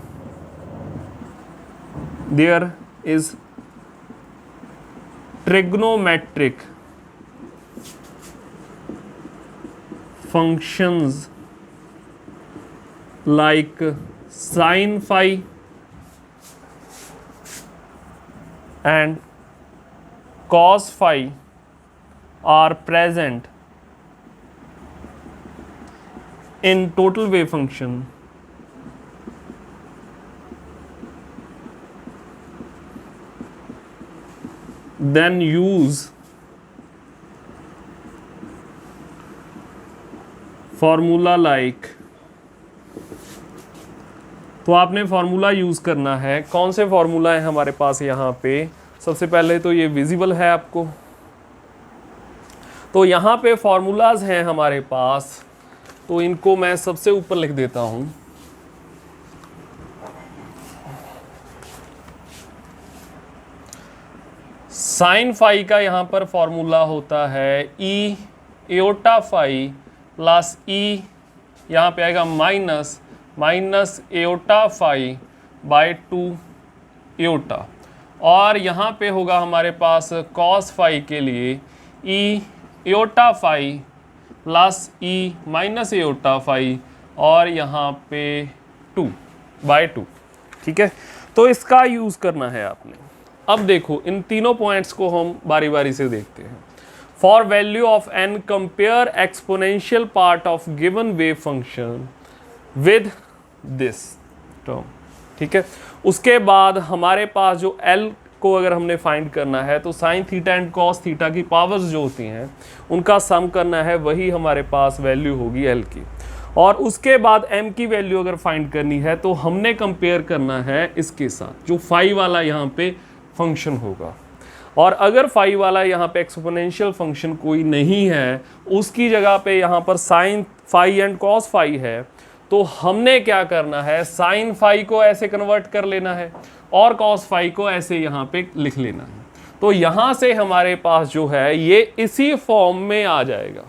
there is trigonometric functions like sin phi and cos phi are present in total wave function, then use formula like. तो आपने formula use करना है. कौन से formula है हमारे पास यहाँ पे? सबसे पहले तो ये विजिबल है आपको. तो यहाँ पे फॉर्मूलाज हैं हमारे पास, तो इनको मैं सबसे ऊपर लिख देता हूँ. साइन फाई का यहाँ पर फॉर्मूला होता है ई एटा फाई प्लस ई, यहाँ पे आएगा माइनस एटा फाई बाय 2 एयोटा, और यहाँ पे होगा हमारे पास कॉस फाई के लिए ई aorta phi plus E minus aorta phi, और यहाँ पे 2/2। ठीक है, तो इसका यूज़ करना है आपने। अब देखो इन तीनों पॉइंट्स को हम बारी बारी से देखते हैं। For value of N compare exponential part of given wave function with this term. ठीक है, उसके बाद हमारे पास जो L को अगर हमने फाइंड करना है तो sign theta and cos theta की पावर्स जो होती हैं उनका सम करना है, वही हमारे पास वैल्यू होगी L की। और उसके बाद M की वैल्यू अगर फाइंड करनी है तो हमने कंपेयर करना है इसके साथ जो फाई वाला यहाँ पे फंक्शन होगा। और अगर फाई वाला यहाँ पे एक्सपोनेंशियल फंक्शन कोई नहीं है, उसकी जगह पे यहाँ पर sine phi and cos phi है, तो हमने क्या करना है, साइन फाई को ऐसे कन्वर्ट कर लेना है और कॉस फाई को ऐसे यहाँ पे लिख लेना है। तो यहाँ से हमारे पास जो है ये इसी फॉर्म में आ जाएगा,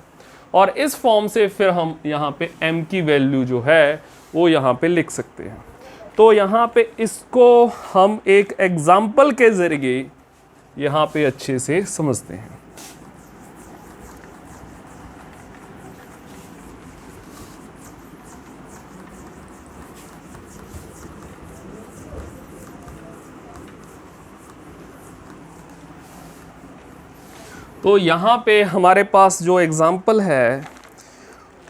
और इस फॉर्म से फिर हम यहाँ पे m की वैल्यू जो है वो यहाँ पे लिख सकते हैं। तो यहाँ पे इसको हम एक एग्जाम्पल के ज़रिए यहाँ पे अच्छे से समझते हैं। तो यहाँ पे हमारे पास जो एग्जाम्पल है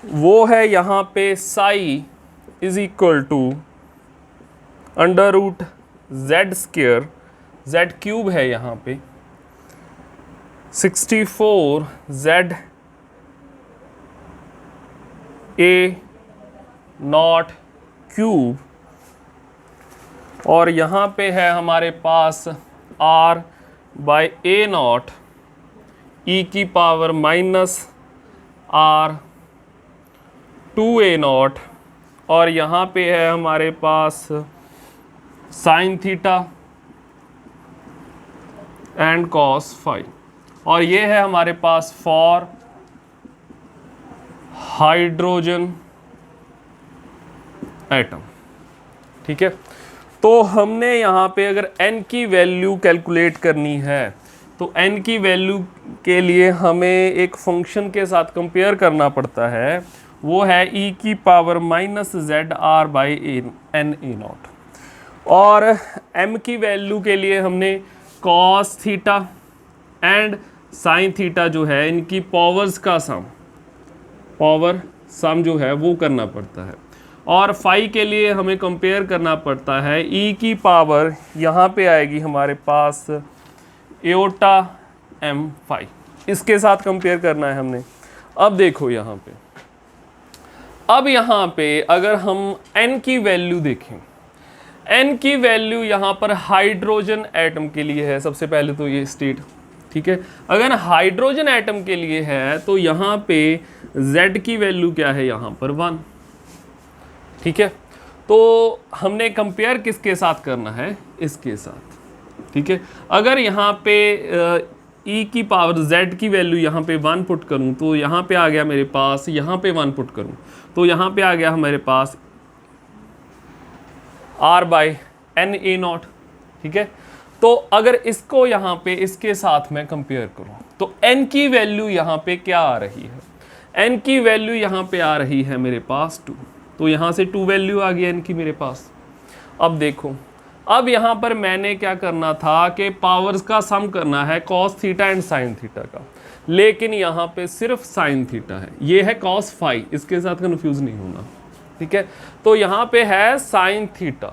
वो है यहाँ पे psi is equal to under root Z square, Z cube है यहाँ पे 64 जेड ए नॉट क्यूब, और यहाँ पे है हमारे पास r by A not E की power minus r 2a not, और यहाँ पे है हमारे पास sine theta and cos phi, और ये है हमारे पास फॉर हाइड्रोजन एटम। ठीक है, तो हमने यहाँ पे अगर n की वैल्यू कैलकुलेट करनी है तो n की वैल्यू के लिए हमें एक फंक्शन के साथ कंपेयर करना पड़ता है, वो है e की power minus Z R by N A not, और m की वैल्यू के लिए हमने cos theta and sine theta जो है इनकी पावर्स का पावर सम जो है वो करना पड़ता है, और फाई के लिए हमें कंपेयर करना पड़ता है e की पावर यहाँ पे आएगी हमारे पास एयोटा m फाई, इसके साथ कंपेयर करना है हमने। अब देखो यहाँ पे, अब यहाँ पे अगर हम n की वैल्यू देखें, n की वैल्यू यहाँ पर हाइड्रोजन एटम के लिए है सबसे पहले तो ये स्टेट। ठीक है, अगर हाइड्रोजन एटम के लिए है तो यहाँ पे z की वैल्यू क्या है, यहाँ पर 1। ठीक है, तो हमने कंपेयर किसके साथ करना है, इसके साथ। ठीक है, अगर यहाँ पे e की पावर z की वैल्यू यहाँ पे 1 पुट करूँ तो यहाँ पे आ गया मेरे पास, यहाँ पे 1 पुट करूँ तो यहाँ पे आ गया हमारे पास r by N A not. ठीक है, तो अगर इसको यहाँ पे इसके साथ मैं कंपेयर करूँ तो n की वैल्यू यहाँ पे क्या आ रही है, n की वैल्यू यहाँ पे आ रही है मेरे पास 2, तो यहाँ से 2 वैल्यू आ गई n की मेरे पास। अब देखो, अब यहाँ पर मैंने क्या करना था कि पावर्स का सम करना है cos theta and sine theta का, लेकिन यहाँ पे सिर्फ साइन थीटा है, ये है कॉस फाई, इसके साथ कन्फ्यूज नहीं होना। ठीक है, तो यहाँ पे है साइन थीटा,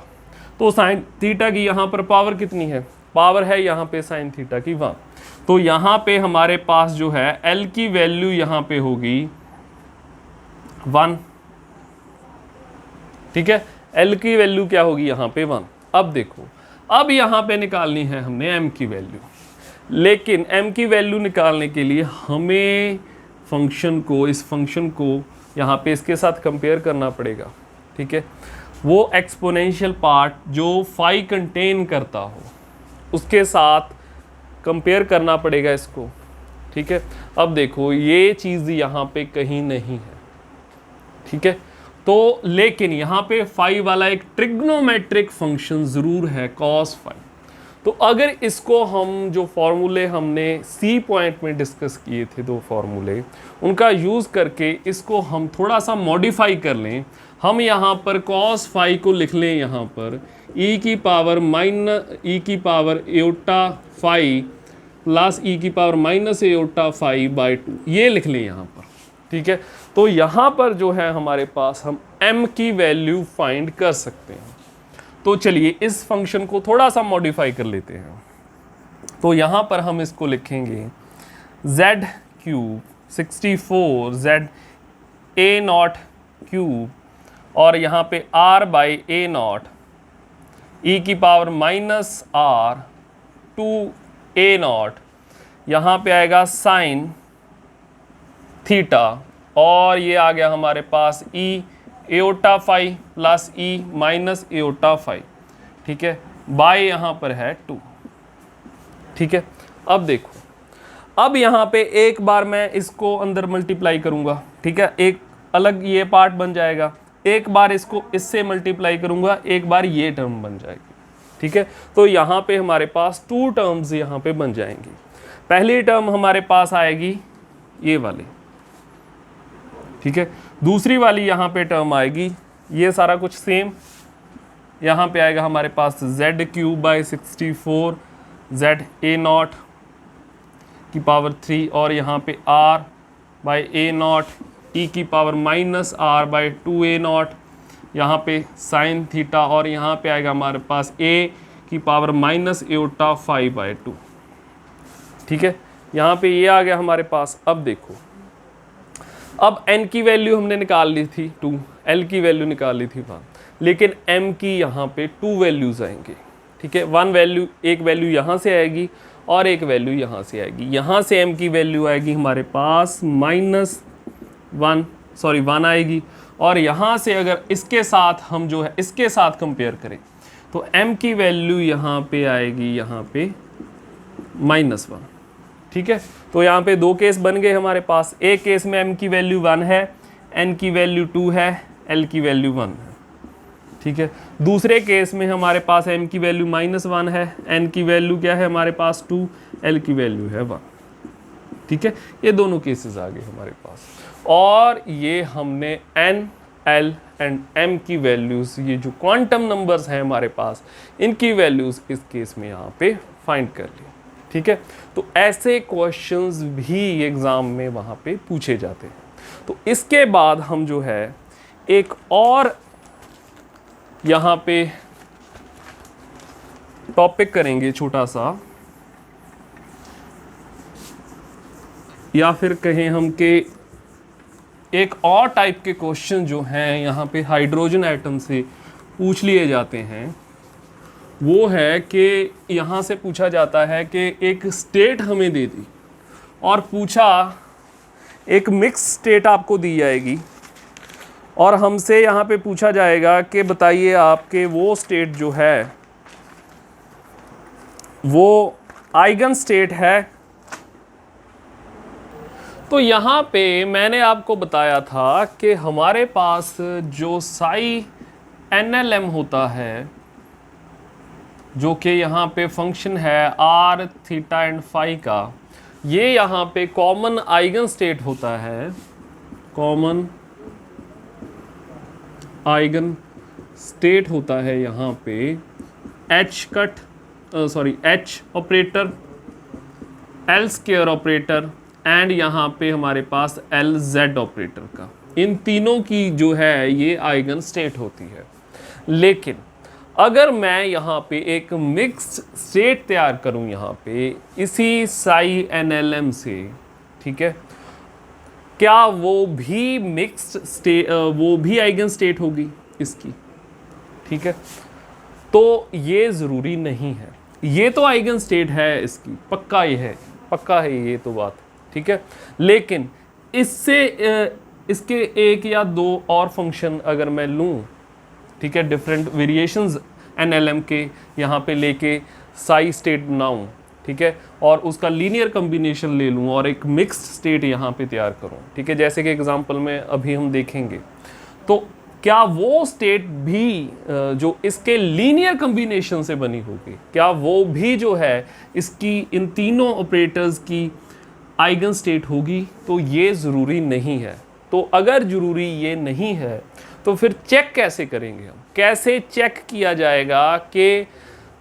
तो साइन थीटा की यहाँ पर पावर कितनी है, पावर है यहाँ पे साइन थीटा की 1, तो यहाँ पे हमारे पास जो है L की वैल्यू यहाँ पे होगी 1। ठीक है, L की वैल्यू क्या होगी यहाँ पे 1। अब देखो, अब यहाँ पे निकालनी है हमने m की वैल्यू, लेकिन m की वैल्यू निकालने के लिए हमें फंक्शन को, इस फंक्शन को यहाँ पे इसके साथ कंपेयर करना पड़ेगा। ठीक है, वो एक्सपोनेंशियल पार्ट जो फाई कंटेन करता हो उसके साथ कंपेयर करना पड़ेगा इसको। ठीक है, अब देखो ये चीज़ यहाँ पे कहीं नहीं है। ठीक है, तो लेकिन यहाँ पे फाई वाला एक ट्रिग्नोमेट्रिक फंक्शन ज़रूर है कॉस फाई। तो अगर इसको हम जो फॉर्मूले हमने सी पॉइंट में डिस्कस किए थे, दो फॉर्मूले, उनका यूज़ करके इसको हम थोड़ा सा मॉडिफाई कर लें। हम यहाँ पर cos फाई को लिख लें यहाँ पर e की power iota phi plus e की power minus iota phi by 2, ये लिख लें यहाँ पर। ठीक है, तो यहाँ पर जो है हमारे पास हम m की वैल्यू फाइंड कर सकते हैं। तो चलिए इस फंक्शन को थोड़ा सा मॉडिफाई कर लेते हैं। तो यहाँ पर हम इसको लिखेंगे z cube 64 z a not cube और यहाँ पे r by A not E की power minus R 2 a not, यहाँ पे आएगा साइन थीटा और ये आ गया हमारे पास e aorta phi plus E minus iota phi. ठीक है, बाय यहाँ पर है 2। ठीक है, अब देखो, अब यहाँ पे एक बार मैं इसको अंदर मल्टीप्लाई करूँगा। ठीक है, एक अलग ये पार्ट बन जाएगा, एक बार इसको इससे मल्टीप्लाई करूँगा, एक बार ये टर्म बन जाएगी। ठीक है, तो यहाँ पे हमारे पास 2 टर्म्स यहाँ पे बन जाएंगी। पहली टर्म हमारे पास आएगी ये वाली, ठीक है, दूसरी वाली यहाँ पे टर्म आएगी, ये सारा कुछ सेम, यहाँ पे आएगा हमारे पास z cube by 64 z a not की पावर 3 और यहाँ पे r by A not E की power minus r by 2a not, यहाँ पे साइन थीटा और यहाँ पे आएगा हमारे पास a की power minus iota phi by 2। ठीक है, यहाँ पे ये आ गया हमारे पास। अब देखो, अब n की वैल्यू हमने निकाल ली थी 2, l की वैल्यू निकाल ली थी 1, लेकिन m की यहाँ पे 2 वैल्यूज़ आएंगे। ठीक है, एक वैल्यू यहाँ से आएगी और एक वैल्यू यहाँ से आएगी। यहाँ से m की वैल्यू आएगी हमारे पास -1 आएगी और यहाँ से अगर इसके साथ हम जो है इसके साथ कंपेयर करें तो m की वैल्यू यहाँ पे आएगी यहाँ पे -1। ठीक है, तो यहाँ पे 2 केस बन गए हमारे पास। एक केस में m की वैल्यू 1 है, n की वैल्यू 2 है, l की वैल्यू 1 है। ठीक है, दूसरे केस में हमारे पास m की वैल्यू -1 है, n की वैल्यू क्या है हमारे पास 2, l की वैल्यू है 1। ठीक है, ये दोनों केसेस आ गए हमारे पास और ये हमने n, l एंड m की वैल्यूज़, ये जो क्वांटम नंबर्स हैं हमारे पास, इनकी वैल्यूज़ इस केस में यहाँ पे फाइंड कर ली। ठीक है, तो ऐसे क्वेश्चंस भी एग्ज़ाम में वहाँ पे पूछे जाते हैं। तो इसके बाद हम जो है एक और यहाँ पे टॉपिक करेंगे छोटा सा, या फिर कहें हम कि एक और टाइप के क्वेश्चन जो हैं यहाँ पे हाइड्रोजन एटम से पूछ लिए जाते हैं। वो है कि यहाँ से पूछा जाता है कि एक स्टेट हमें दे दी और पूछा, एक मिक्स स्टेट आपको दी जाएगी और हमसे यहाँ पे पूछा जाएगा कि बताइए आपके वो स्टेट जो है वो आइगन स्टेट है। तो यहाँ पे मैंने आपको बताया था कि हमारे पास जो साई NLM होता है, जो कि यहाँ पे फंक्शन है r, थीटा एंड फाई का, ये यहाँ पे कॉमन आइगन स्टेट होता है, कॉमन आइगन स्टेट होता है यहाँ पे H operator, L square operator and यहाँ पे हमारे पास LZ ऑपरेटर का, इन तीनों की जो है ये आइगन स्टेट होती है। लेकिन अगर मैं यहाँ पे एक मिक्स्ड स्टेट तैयार करूँ यहाँ पे इसी साई NLM से, ठीक है, क्या वो भी मिक्स्ड स्टेट, वो भी आइगन स्टेट होगी इसकी? ठीक है, तो ये ज़रूरी नहीं है, ये तो आइगन स्टेट है इसकी, पक्का है ये तो बात, ठीक है। लेकिन इससे इसके एक या दो और फंक्शन अगर मैं लूँ, ठीक है, डिफरेंट वेरिएशंस NLM के यहाँ पे लेके साई स्टेट बनाऊँ, ठीक है, और उसका लीनियर कम्बिनेशन ले लूँ और एक मिक्स्ड स्टेट यहाँ पे तैयार करूँ, ठीक है, जैसे कि एग्जांपल में अभी हम देखेंगे। तो क्या वो स्टेट भी जो इसके लीनियर कॉम्बिनेशन से बनी होगी, क्या वो भी जो है इसकी इन तीनों ऑपरेटर्स की आइगन स्टेट होगी? तो ये ज़रूरी नहीं है। तो अगर ज़रूरी ये नहीं है तो फिर चेक कैसे करेंगे हम? कैसे चेक किया जाएगा कि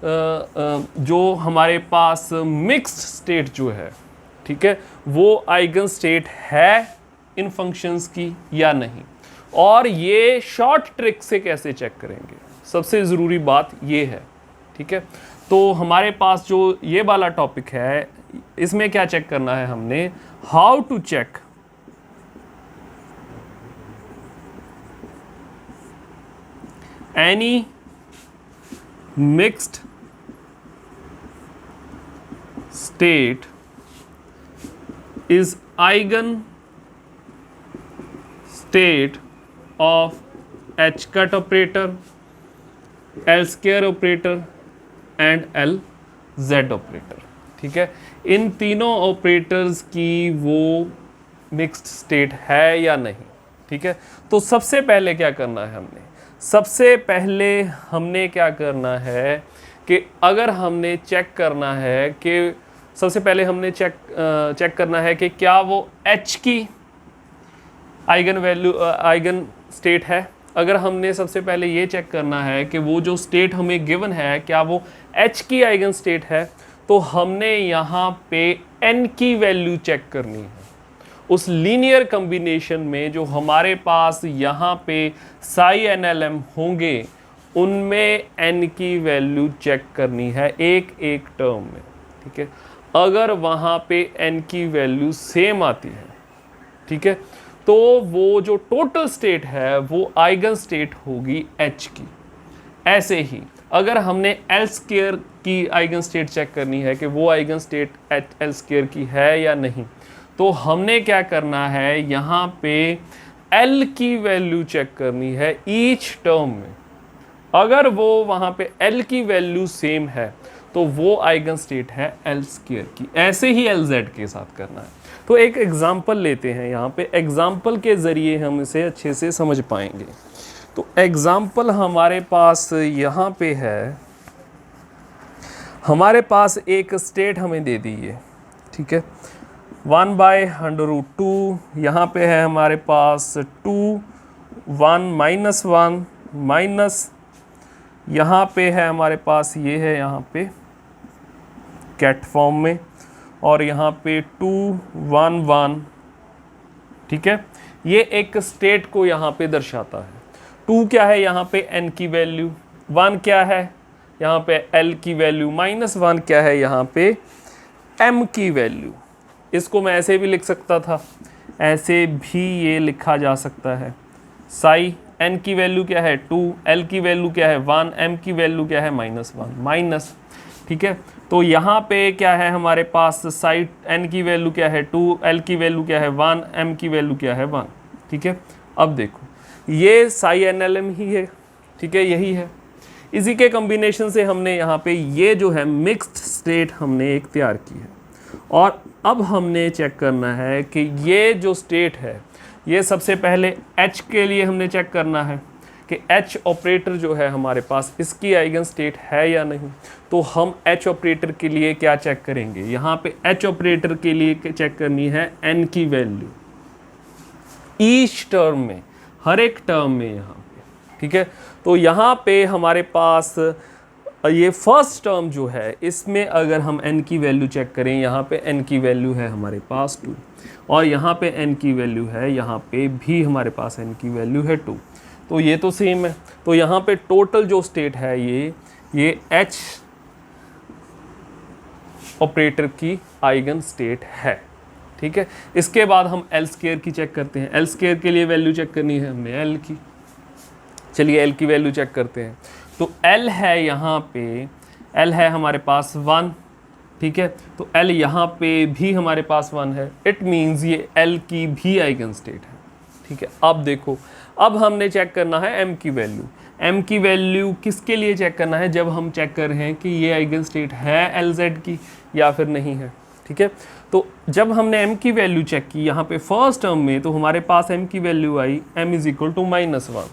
जो हमारे पास मिक्स्ड स्टेट जो है, ठीक है, वो आइगन स्टेट है इन फंक्शंस की या नहीं? और ये शॉर्ट ट्रिक से कैसे चेक करेंगे? सबसे ज़रूरी बात ये है, ठीक है। तो हमारे पास जो ये वाला टॉपिक है, इसमें क्या चेक करना है हमने? How to check any mixed state is eigen state of H cut operator, L square operator and L Z operator, ठीक है। इन तीनों ऑपरेटर्स की वो मिक्स्ड स्टेट है या नहीं, ठीक है। तो सबसे पहले क्या करना है हमने? सबसे पहले हमने क्या करना है कि अगर हमने चेक करना है कि सबसे पहले हमने चेक करना है कि क्या वो H की आइगन वैल्यू आइगन स्टेट है। अगर हमने सबसे पहले ये चेक करना है कि वो जो स्टेट हमें गिवन है क्या वो H की आइगन स्टेट है, तो हमने यहाँ पे N की वैल्यू चेक करनी है। उस लीनियर कॉम्बिनेशन में जो हमारे पास यहाँ पे साई NLM होंगे उनमें N की वैल्यू चेक करनी है एक एक टर्म में, ठीक है। अगर वहाँ पे N की वैल्यू सेम आती है, ठीक है, तो वो जो टोटल स्टेट है वो आइगन स्टेट होगी H की। ऐसे ही अगर हमने L स्क्वायर की आइगन स्टेट चेक करनी है कि वो आइगन स्टेट L स्क्वायर की है या नहीं, तो हमने क्या करना है, यहाँ पे L की वैल्यू चेक करनी है ईच टर्म में। अगर वो वहाँ पे L की वैल्यू सेम है तो वो आइगन स्टेट है L स्क्वायर की। ऐसे ही LZ के साथ करना है। तो एक एग्जांपल लेते हैं, यहाँ पे एग्जांपल के ज़रिए हम इसे अच्छे से समझ पाएंगे। तो एग्जांपल हमारे पास यहाँ पे है, हमारे पास एक स्टेट हमें दे दी है, ठीक है, 1/√2। यहाँ पे है हमारे पास 2, 1 -1 माइनस, यहाँ पे है हमारे पास ये है यहाँ पे कैट फॉर्म में, और यहाँ पे 2, 1, 1, ठीक है। ये एक स्टेट को यहाँ पे दर्शाता है। 2 क्या है यहाँ पे N की वैल्यू, 1 क्या है यहाँ पे L की वैल्यू, -1 क्या है यहाँ पे M की वैल्यू। इसको मैं ऐसे भी लिख सकता था, ऐसे भी ये लिखा जा सकता है। साई N की वैल्यू क्या है 2, L की वैल्यू क्या है 1, M की वैल्यू क्या है -1 माइनस, ठीक है। तो यहाँ पे क्या है हमारे पास साई N की वैल्यू क्या है 2, L की वैल्यू क्या है 1, M की वैल्यू क्या है 1, ठीक है। अब देखो ये साई NLM ही है, ठीक है, यही है। इसी के कॉम्बिनेशन से हमने यहाँ पे ये जो है मिक्स्ड स्टेट हमने एक तैयार की है। और अब हमने चेक करना है कि ये जो स्टेट है ये सबसे पहले H के लिए हमने चेक करना है कि H ऑपरेटर जो है हमारे पास इसकी आइगन स्टेट है या नहीं। तो हम H ऑपरेटर के लिए क्या चेक करेंगे, यहाँ पे H ऑपरेटर के लिए चेक करनी है N की वैल्यू ईच टर्म में, हर एक टर्म में यहाँ पे, ठीक है। तो यहाँ पे हमारे पास ये फर्स्ट टर्म जो है इसमें अगर हम N की वैल्यू चेक करें, यहाँ पे N की वैल्यू है हमारे पास 2, और यहाँ पे N की वैल्यू है, यहाँ पे भी हमारे पास N की वैल्यू है 2, तो ये तो सेम है। तो यहाँ पे टोटल जो स्टेट है ये H ऑपरेटर की आइगन स्टेट है, ठीक है। इसके बाद हम L स्क्वायर की चेक करते हैं। L स्क्वायर के लिए वैल्यू चेक करनी है हमने L की। चलिए L की वैल्यू चेक करते हैं। तो L है यहाँ पे, L है हमारे पास 1, ठीक है। तो L यहाँ पे भी हमारे पास 1 है, इट मीन्स ये L की भी आइगन स्टेट है, ठीक है। अब देखो, अब हमने चेक करना है M की वैल्यू। M की वैल्यू किसके लिए चेक करना है, जब हम चेक कर रहे हैं कि ये आइगन स्टेट है LZ की या फिर नहीं है, ठीक है। तो जब हमने M की वैल्यू चेक की यहाँ पे फर्स्ट टर्म में, तो हमारे पास M की वैल्यू आई M = -1।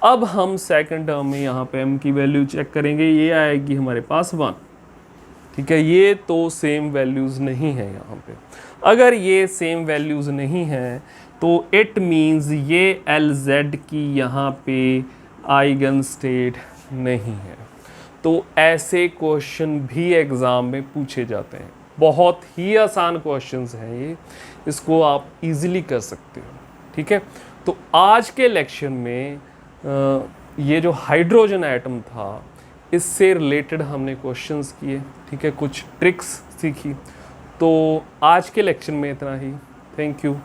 अब हम सेकंड टर्म में यहाँ पे m की वैल्यू चेक करेंगे, ये आएगी हमारे पास 1। ठीक है, ये तो सेम वैल्यूज़ नहीं है यहाँ पे। अगर ये सेम वैल्यूज़ नहीं है तो इट मीन्स ये LZ की यहाँ पे आइगन स्टेट नहीं है। तो ऐसे क्वेश्चन भी एग्ज़ाम में पूछे जाते हैं। बहुत ही आसान क्वेश्चंस हैं ये, इसको आप इजीली कर सकते हो। ठीक है, तो आज के लेक्चर में ये जो हाइड्रोजन एटम था इससे रिलेटेड हमने क्वेश्चंस किए। ठीक है, कुछ ट्रिक्स सीखी। तो आज के लेक्चर में इतना ही। Thank you.